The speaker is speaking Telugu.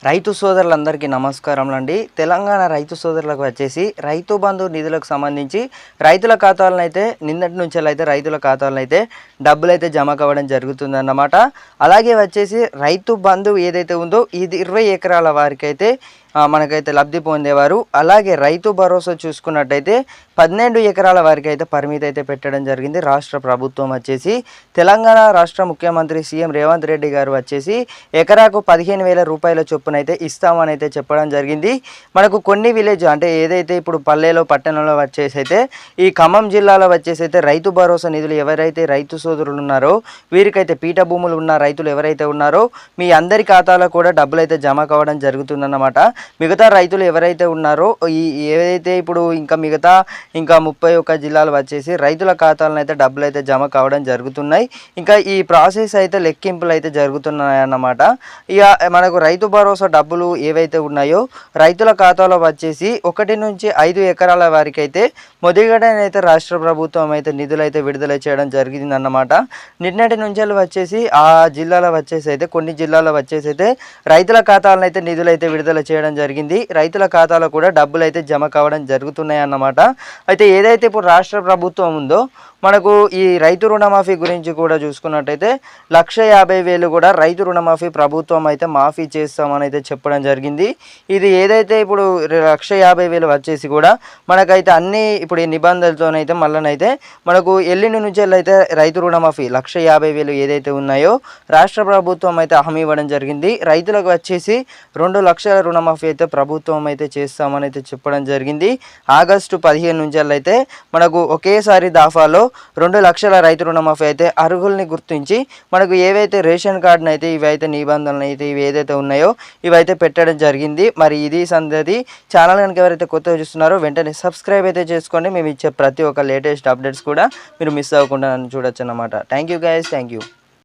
రైతు సోదరులందరికీ నమస్కారములండి. తెలంగాణ రైతు సోదరులకు వచ్చేసి రైతు బంధు నిధులకు సంబంధించి రైతుల ఖాతాలను అయితే నిన్నటి నుంచి రైతుల ఖాతాలను అయితే డబ్బులు అయితే జమ కావడం జరుగుతుందన్నమాట. అలాగే వచ్చేసి రైతు బంధు ఏదైతే ఉందో ఇది 20 ఎకరాల వారికి అయితే మనకైతే లబ్ధి పొందేవారు. అలాగే రైతు భరోసా చూసుకున్నట్టయితే 12 ఎకరాల వారికి అయితే పరిమితి అయితే పెట్టడం జరిగింది. రాష్ట్ర ప్రభుత్వం వచ్చేసి తెలంగాణ రాష్ట్ర ముఖ్యమంత్రి సీఎం రేవంత్ రెడ్డి గారు వచ్చేసి ఎకరాకు 15,000 రూపాయల చొప్పున అయితే ఇస్తామని అయితే చెప్పడం జరిగింది. మనకు కొన్ని విలేజ్ అంటే ఏదైతే ఇప్పుడు పల్లెలో పట్టణంలో వచ్చేసి అయితే ఈ ఖమ్మం జిల్లాలో వచ్చేసి అయితే రైతు భరోసా నిధులు ఎవరైతే రైతు సోదరులు ఉన్నారో వీరికైతే పీఠ భూములు ఉన్న రైతులు ఎవరైతే ఉన్నారో మీ అందరి ఖాతాలో కూడా డబ్బులు అయితే జమ కావడం జరుగుతుందన్నమాట. మిగతా రైతులు ఎవరైతే ఉన్నారో ఏదైతే ఇప్పుడు మిగతా 31 జిల్లాలు వచ్చేసి రైతుల ఖాతాలను అయితే డబ్బులు అయితే జమ కావడం జరుగుతున్నాయి. ఈ ప్రాసెస్ అయితే లెక్కింపులు అయితే జరుగుతున్నాయి అన్నమాట. మనకు రైతు భరోసా డబ్బులు ఏవైతే ఉన్నాయో రైతుల ఖాతాలో వచ్చేసి 1 నుంచి 5 ఎకరాల వారికి అయితే మొదటిగానైతే రాష్ట్ర ప్రభుత్వం అయితే నిధులు అయితే విడుదల చేయడం జరిగిందన్నమాట. నిన్నటి నుంచి వచ్చేసి ఆ జిల్లాలో వచ్చేసి అయితే కొన్ని జిల్లాలో వచ్చేసి అయితే రైతుల ఖాతాలను అయితే నిధులు అయితే విడుదల చేయడం జరిగింది. రైతుల ఖాతాలో కూడా డబ్బులు అయితే జమ కావడం జరుగుతున్నాయి అన్నమాట. అయితే ఏదైతే ఇప్పుడు రాష్ట్ర ప్రభుత్వం ఉందో మనకు ఈ రైతు రుణమాఫీ గురించి కూడా చూసుకున్నట్టయితే 1,50,000 కూడా రైతు రుణమాఫీ ప్రభుత్వం అయితే మాఫీ చేస్తామని అయితే చెప్పడం జరిగింది. ఇది ఏదైతే ఇప్పుడు 1,50,000 వచ్చేసి కూడా మనకైతే అన్ని ఇప్పుడు ఈ నిబంధనలతోనైతే మళ్ళనైతే మనకు ఎల్లుండి నుంచి అయితే రైతు రుణమాఫీ 1,50,000 ఏదైతే ఉన్నాయో రాష్ట్ర ప్రభుత్వం అయితే హామీ ఇవ్వడం జరిగింది. రైతులకు వచ్చేసి 2 లక్షల రుణమాఫీ అయితే ప్రభుత్వం అయితే చేస్తామని అయితే చెప్పడం జరిగింది. ఆగస్టు 15 నుంచి అయితే మనకు ఒకేసారి దాఫాలో 2 లక్షల రైతు రుణమాఫీ అయితే అర్హుల్ని గుర్తించి మనకు ఏవైతే రేషన్ కార్డును అయితే ఇవైతే నిబంధనలు అయితే ఇవి ఏదైతే ఉన్నాయో ఇవైతే పెట్టడం జరిగింది. మరి ఇది సందతి ఛానల్ కనుక ఎవరైతే కొత్తగా చూస్తున్నారో వెంటనే సబ్స్క్రైబ్ అయితే చేసుకోండి. మేము ఇచ్చే ప్రతి ఒక్క లేటెస్ట్ అప్డేట్స్ కూడా మీరు మిస్ అవ్వకుండా చూడొచ్చు అన్నమాట. Thank you guys, thank you.